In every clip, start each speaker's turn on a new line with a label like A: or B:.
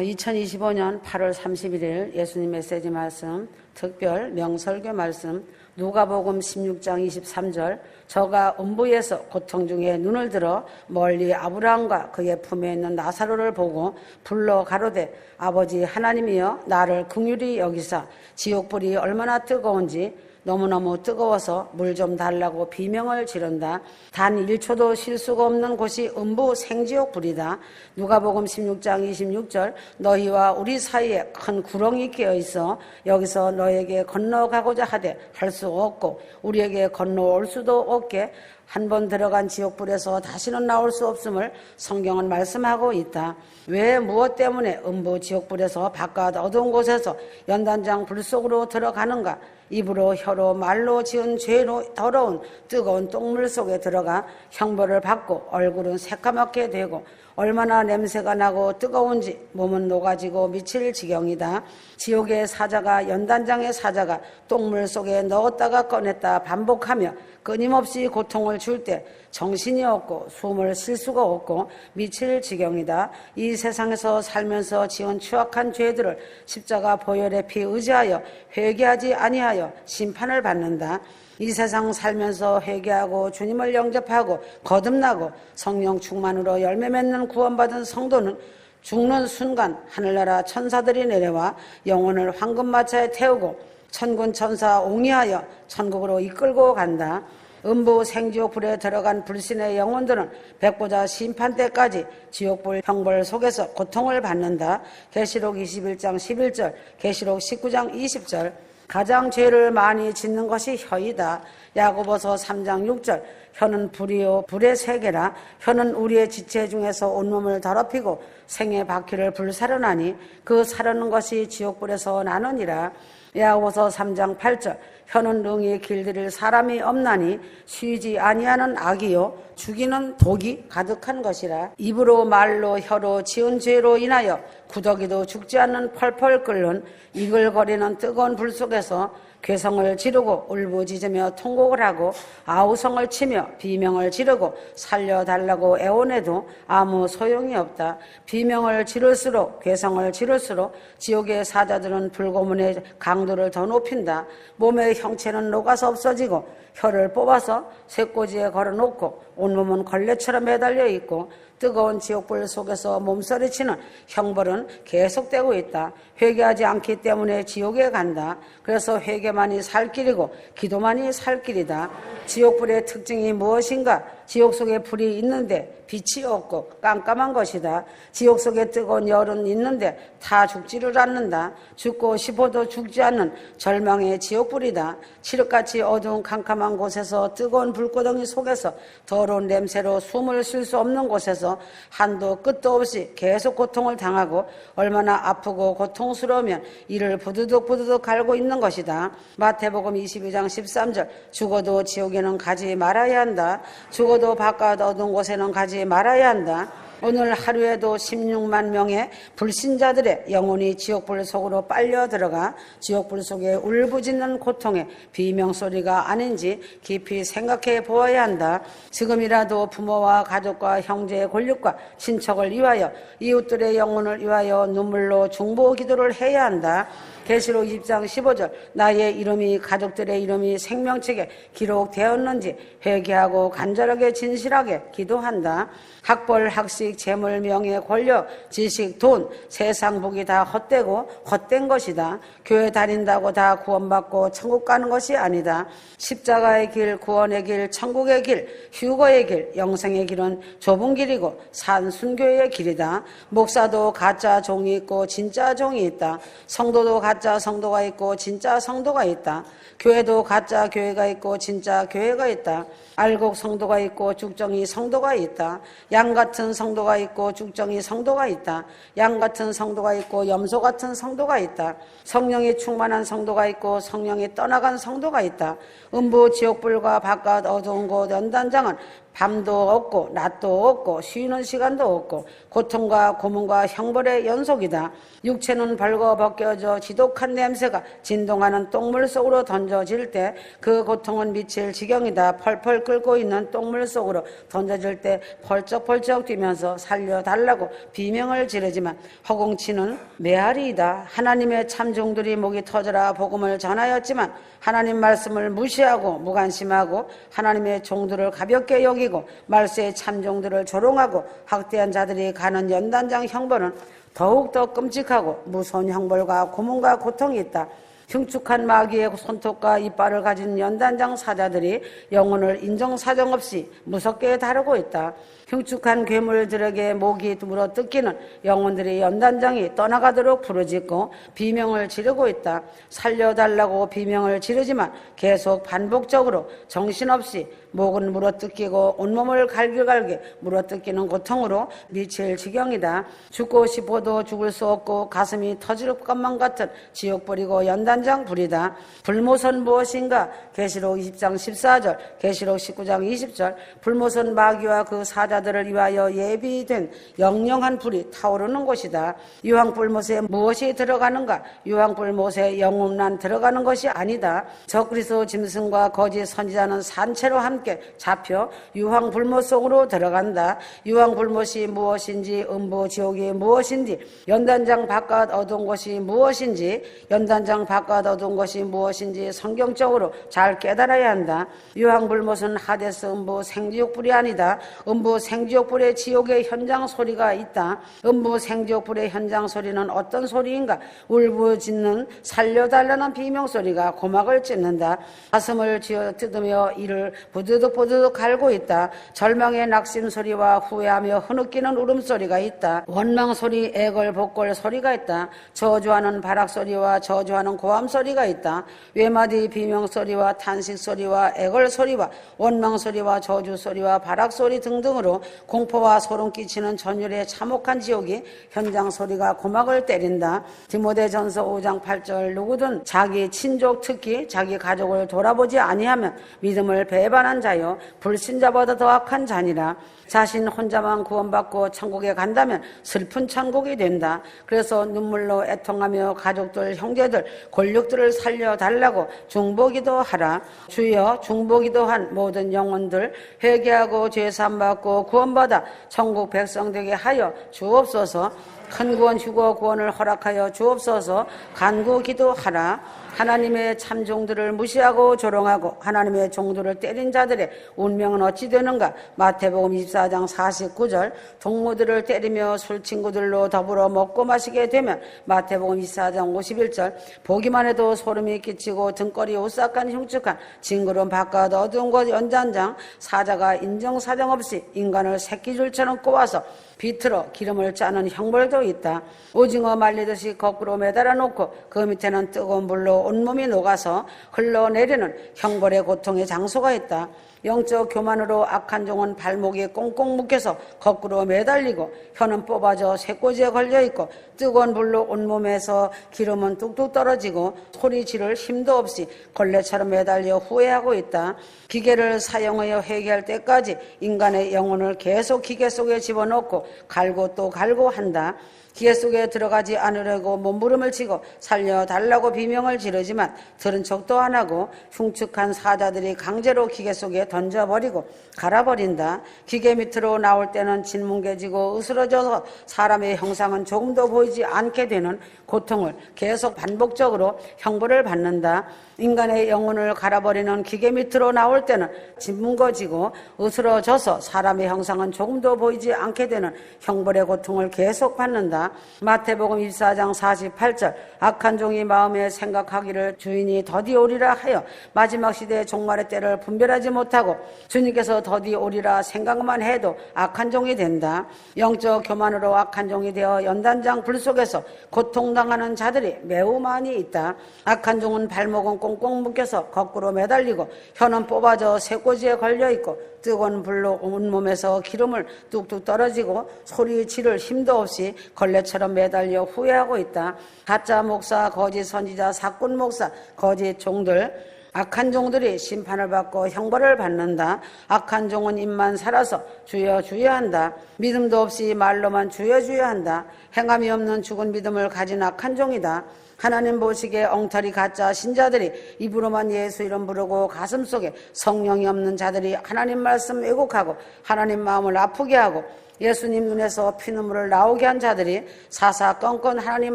A: 2025년 8월 31일 예수님 메시지 말씀, 특별 명설교 말씀, 누가복음 16장 23절, 저가 음부에서 고통 중에 눈을 들어 멀리 아브라함과 그의 품에 있는 나사로를 보고 불러 가로되 아버지 하나님이여 나를 긍휼히 여기사 지옥불이 얼마나 뜨거운지 너무너무 뜨거워서 물 좀 달라고 비명을 지른다. 단 1초도 쉴 수가 없는 곳이 음부 생지옥 불이다. 누가복음 16장 26절 너희와 우리 사이에 큰 구렁이 끼어 있어 여기서 너에게 건너가고자 하되 할 수 없고 우리에게 건너올 수도 없게 한 번 들어간 지옥불에서 다시는 나올 수 없음을 성경은 말씀하고 있다. 왜 무엇 때문에 음부 지옥불에서 바깥 어두운 곳에서 연단장 불 속으로 들어가는가? 입으로 혀로 말로 지은 죄로 더러운 뜨거운 똥물 속에 들어가 형벌을 받고 얼굴은 새까맣게 되고 얼마나 냄새가 나고 뜨거운지 몸은 녹아지고 미칠 지경이다. 지옥의 사자가 연단장의 사자가 똥물 속에 넣었다가 꺼냈다 반복하며 끊임없이 고통을 줄 때 정신이 없고 숨을 쉴 수가 없고 미칠 지경이다. 이 세상에서 살면서 지은 추악한 죄들을 십자가 보혈의 피 의지하여 회개하지 아니하여 심판을 받는다. 이 세상 살면서 회개하고 주님을 영접하고 거듭나고 성령 충만으로 열매 맺는 구원받은 성도는 죽는 순간 하늘나라 천사들이 내려와 영혼을 황금마차에 태우고 천군 천사 옹이하여 천국으로 이끌고 간다. 음부 생지옥 불에 들어간 불신의 영혼들은 백보자 심판 때까지 지옥불 형벌 속에서 고통을 받는다. 계시록 21장 11절, 계시록 19장 20절. 가장 죄를 많이 짓는 것이 혀이다. 야고보서 3장 6절 혀는 불이요 불의 세계라. 혀는 우리의 지체 중에서 온몸을 더럽히고 생의 바퀴를 불사르나니 그 사르는 것이 지옥불에서 나느니라. 야고보서 3장 8절 혀는 능히 길들일 사람이 없나니 쉬지 아니하는 악이요 죽이는 독이 가득한 것이라. 입으로 말로 혀로 지은 죄로 인하여 구더기도 죽지 않는 펄펄 끓는 이글거리는 뜨거운 불 속에서 괴성을 지르고 울부짖으며 통곡을 하고 아우성을 치며 비명을 지르고 살려달라고 애원해도 아무 소용이 없다. 비명을 지를수록 괴성을 지를수록 지옥의 사자들은 불고문의 강도를 더 높인다. 몸의 형체는 녹아서 없어지고 혀를 뽑아서 쇠꼬지에 걸어놓고 온몸은 걸레처럼 매달려 있고 뜨거운 지옥불 속에서 몸서리치는 형벌은 계속되고 있다. 회개하지 않기 때문에 지옥에 간다. 그래서 회개만이 살 길이고 기도만이 살 길이다. 지옥불의 특징이 무엇인가? 지옥 속에 불이 있는데 빛이 없고 깜깜한 것이다. 지옥 속에 뜨거운 열은 있는데 다 죽지를 않는다. 죽고 싶어도 죽지 않는 절망의 지옥불이다. 칠흑같이 어두운 캄캄한 곳에서 뜨거운 불구덩이 속에서 더러운 냄새로 숨을 쉴 수 없는 곳에서 한도 끝도 없이 계속 고통을 당하고 얼마나 아프고 고통스러우면 이를 부두둑 갈고 있는 것이다. 마태복음 22장 13절 죽어도 지옥에는 가지 말아야 한다. 죽어도 바깥 어두운 곳에는 가지 말아야 한다. 오늘 하루에도 16만 명의 불신자들의 영혼이 지옥불 속으로 빨려 들어가 지옥불 속에 울부짖는 고통의 비명소리가 아닌지 깊이 생각해 보아야 한다. 지금이라도 부모와 가족과 형제의 권력과 친척을 위하여 이웃들의 영혼을 위하여 눈물로 중보 기도를 해야 한다. 계시록 20장 15절 나의 이름이 가족들의 이름이 생명책에 기록되었는지 회개하고 간절하게 진실하게 기도한다. 학벌, 학식, 재물, 명예, 권력, 지식, 돈, 세상 복이 다 헛되고 헛된 것이다. 교회 다닌다고 다 구원받고 천국 가는 것이 아니다. 십자가의 길, 구원의 길, 천국의 길, 휴거의 길, 영생의 길은 좁은 길이고 산순교의 길이다. 목사도 가짜 종이 있고 진짜 종이 있다. 성도도 가짜 성도가 있고 진짜 성도가 있다. 교회도 가짜 교회가 있고 진짜 교회가 있다. 알곡 성도가 있고 죽정이 성도가 있다. 양 같은 성도가 있고 죽정이 성도가 있다. 양 같은 성도가 있고 염소 같은 성도가 있다. 성령이 충만한 성도가 있고 성령이 떠나간 성도가 있다. 음부 지옥불과 바깥 어두운 곳 연단장은 밤도 없고 낮도 없고 쉬는 시간도 없고 고통과 고문과 형벌의 연속이다. 육체는 벌거벗겨져 지독한 냄새가 진동하는 똥물 속으로 던져질 때 그 고통은 미칠 지경이다. 펄펄 끓고 있는 똥물 속으로 던져질 때 펄쩍펄쩍 뛰면서 살려달라고 비명을 지르지만 허공치는 메아리이다. 하나님의 참종들이 목이 터져라 복음을 전하였지만 하나님 말씀을 무시하고 무관심하고 하나님의 종들을 가볍게 여기고 말세의 참종들을 조롱하고 학대한 자들이 가는 연단장 형벌은 더욱더 끔찍하고 무서운 형벌과 고문과 고통이 있다. 흉측한 마귀의 손톱과 이빨을 가진 연단장 사자들이 영혼을 인정사정 없이 무섭게 다루고 있다. 흉측한 괴물들에게 목이 물어뜯기는 영혼들이 연단장이 떠나가도록 부르짖고 비명을 지르고 있다. 살려달라고 비명을 지르지만 계속 반복적으로 정신없이 목은 물어뜯기고 온몸을 갈길갈길 물어뜯기는 고통으로 미칠 지경이다. 죽고 싶어도 죽을 수 없고 가슴이 터질 것만 같은 지옥불이고 연단장 불이다. 불모선 무엇인가? 계시록 20장 14절, 계시록 19장 20절. 불모선 마귀와 그 사자들을 위하여 예비된 영영한 불이 타오르는 곳이다. 유황불못에 무엇이 들어가는가? 유황불못에 영혼만 들어가는 것이 아니다. 적그리스도 짐승과 거짓 선지자는 산채로 함께 잡혀 유황불못 속으로 들어간다. 유황불못이 무엇인지, 음부지옥이 무엇인지, 연단장 바깥 어두운 것이 무엇인지, 연단장 바깥 어두운 것이 무엇인지 성경적으로 잘 깨달아야 한다. 유황불못은 하데스 음부 생지옥불이 아니다. 음부 생지옥불의 지옥의 현장 소리가 있다. 음부 생지옥불의 현장 소리는 어떤 소리인가? 울부짖는 살려달라는 비명소리가 고막을 찢는다. 가슴을 쥐어 뜯으며 이를 부드득부드득 갈고 있다. 절망의 낙심소리와 후회하며 흐느끼는 울음소리가 있다. 원망소리, 애걸복걸 소리가 있다. 저주하는 바락소리와 저주하는 고함소리가 있다. 외마디 비명소리와 탄식소리와 애걸소리와 원망소리와 저주소리와 바락소리 등등으로 공포와 소름 끼치는 전율의 참혹한 지옥이 현장소리가 고막을 때린다. 디모데전서 5장 8절 누구든 자기 친족 특히 자기 가족을 돌아보지 아니하면 믿음을 배반한 자요 불신자보다 더 악한 자니라. 자신 혼자만 구원받고 천국에 간다면 슬픈 천국이 된다. 그래서 눈물로 애통하며 가족들, 형제들, 권력들을 살려달라고 중보기도 하라. 주여 중보기도한 모든 영혼들 회개하고 죄사함받고 구원받아 천국 백성 되게 하여 주옵소서. 큰 구원 휴거 구원을 허락하여 주옵소서. 간구 기도하라. 하나님의 참종들을 무시하고 조롱하고 하나님의 종들을 때린 자들의 운명은 어찌 되는가? 마태복음 24장 49절 동무들을 때리며 술친구들로 더불어 먹고 마시게 되면 마태복음 24장 51절 보기만 해도 소름이 끼치고 등골이 오싹한 흉측한 징그러운 바깥 어두운 곳 연단장 사자가 인정사정 없이 인간을 새끼줄처럼 꼬아서 비틀어 기름을 짜는 형벌도 있다. 오징어 말리듯이 거꾸로 매달아 놓고 그 밑에는 뜨거운 물로 온몸이 녹아서 흘러내리는 형벌의 고통의 장소가 있다. 영적 교만으로 악한 종은 발목이 꽁꽁 묶여서 거꾸로 매달리고 혀는 뽑아져 쇠꼬지에 걸려있고 뜨거운 불로 온몸에서 기름은 뚝뚝 떨어지고 소리 지를 힘도 없이 걸레처럼 매달려 후회하고 있다. 기계를 사용하여 회개할 때까지 인간의 영혼을 계속 기계 속에 집어넣고 갈고 또 갈고 한다. 기계 속에 들어가지 않으려고 몸부림을 치고 살려달라고 비명을 지르지만 들은 척도 안 하고 흉측한 사자들이 강제로 기계 속에 던져버리고 갈아버린다. 기계 밑으로 나올 때는 진뭉개지고 으스러져서 사람의 형상은 조금도 보이지 않게 되는 고통을 계속 반복적으로 형벌을 받는다. 인간의 영혼을 갈아버리는 기계 밑으로 나올 때는 짓뭉거지고 으스러져서 사람의 형상은 조금도 보이지 않게 되는 형벌의 고통을 계속 받는다. 마태복음 24장 48절 악한 종이 마음에 생각하기를 주인이 더디 오리라 하여 마지막 시대의 종말의 때를 분별하지 못하고 주님께서 더디 오리라 생각만 해도 악한 종이 된다. 영적 교만으로 악한 종이 되어 연단장 불 속에서 고통당하는 자들이 매우 많이 있다. 악한 종은 발목은 꽁꽁 묶여서 거꾸로 매달리고 혀는 뽑아져 쇠꼬지에 걸려있고 뜨거운 불로 온몸에서 기름을 뚝뚝 떨어지고 소리 지를 힘도 없이 걸레처럼 매달려 후회하고 있다. 가짜 목사, 거짓 선지자, 사꾼 목사, 거짓 종들 악한 종들이 심판을 받고 형벌을 받는다. 악한 종은 입만 살아서 주여 주여 한다. 믿음도 없이 말로만 주여 주여 한다. 행함이 없는 죽은 믿음을 가진 악한 종이다. 하나님 보시기에 엉터리 가짜 신자들이 입으로만 예수 이름 부르고 가슴속에 성령이 없는 자들이 하나님 말씀 왜곡하고 하나님 마음을 아프게 하고 예수님 눈에서 피눈물을 나오게 한 자들이 사사건건 하나님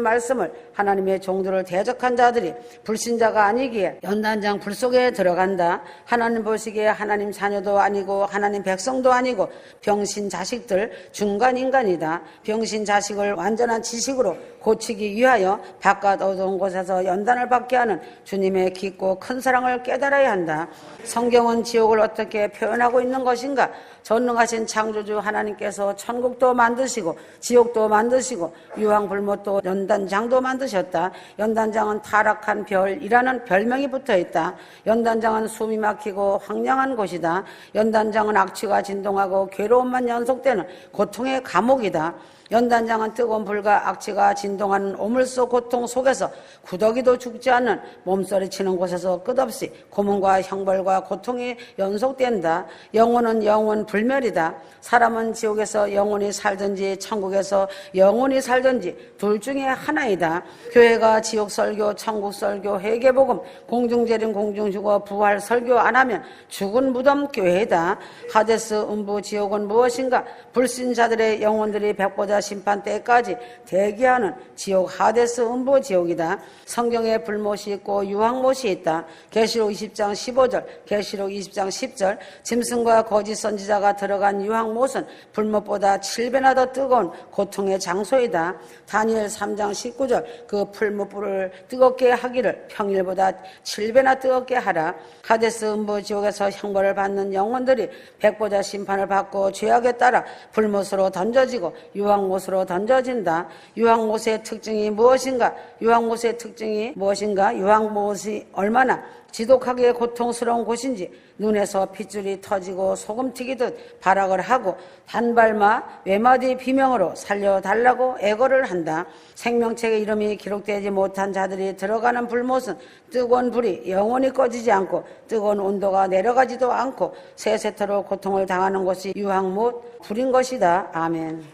A: 말씀을 하나님의 종들을 대적한 자들이 불신자가 아니기에 연단장 불 속에 들어간다. 하나님 보시기에 하나님 자녀도 아니고 하나님 백성도 아니고 병신 자식들 중간 인간이다. 병신 자식을 완전한 지식으로 고치기 위하여 바깥 어두운 곳에서 연단을 받게 하는 주님의 깊고 큰 사랑을 깨달아야 한다. 성경은 지옥을 어떻게 표현하고 있는 것인가? 전능하신 창조주 하나님께서 천국도 만드시고 지옥도 만드시고 유황불못도 연단장도 만드셨다. 연단장은 타락한 별이라는 별명이 붙어있다. 연단장은 숨이 막히고 황량한 곳이다. 연단장은 악취가 진동하고 괴로움만 연속되는 고통의 감옥이다. 연단장은 뜨거운 불과 악취가 진동하는 오물속 고통 속에서 구더기도 죽지 않는 몸서리치는 곳에서 끝없이 고문과 형벌과 고통이 연속된다. 영혼은 영원 불멸이다. 사람은 지옥에서 영원히 살든지 천국에서 영원히 살든지 둘 중에 하나이다. 교회가 지옥 설교, 천국 설교, 회개복음, 공중재림, 공중휴거, 부활 설교 안 하면 죽은 무덤 교회다. 하데스 음부 지옥은 무엇인가? 불신자들의 영혼들이 백보자 심판 때까지 대기하는 지옥 하데스 음부 지옥이다. 성경에 불못이 있고 유황못이 있다. 계시록 20장 15절, 계시록 20장 10절 짐승과 거짓 선지자가 들어간 유황못은 불못보다 7배나 더 뜨거운 고통의 장소이다. 다니엘 3장 19절 그 풀무불을 뜨겁게 하기를 평일보다 7배나 뜨겁게 하라. 하데스 음부 지옥에서 형벌을 받는 영혼들이 백보자 심판을 받고 죄악에 따라 불못으로 던져지고 유황못으로 던져진다. 유황못의 특징이 무엇인가? 유황못의 특징이 무엇인가? 유황못이 얼마나 지독하게 고통스러운 곳인지 눈에서 핏줄이 터지고 소금 튀기듯 발악을 하고 단발마 외마디 비명으로 살려달라고 애걸을 한다. 생명책의 이름이 기록되지 못한 자들이 들어가는 불못은 뜨거운 불이 영원히 꺼지지 않고 뜨거운 온도가 내려가지도 않고 세세토록 고통을 당하는 곳이 유황못 불인 것이다. 아멘.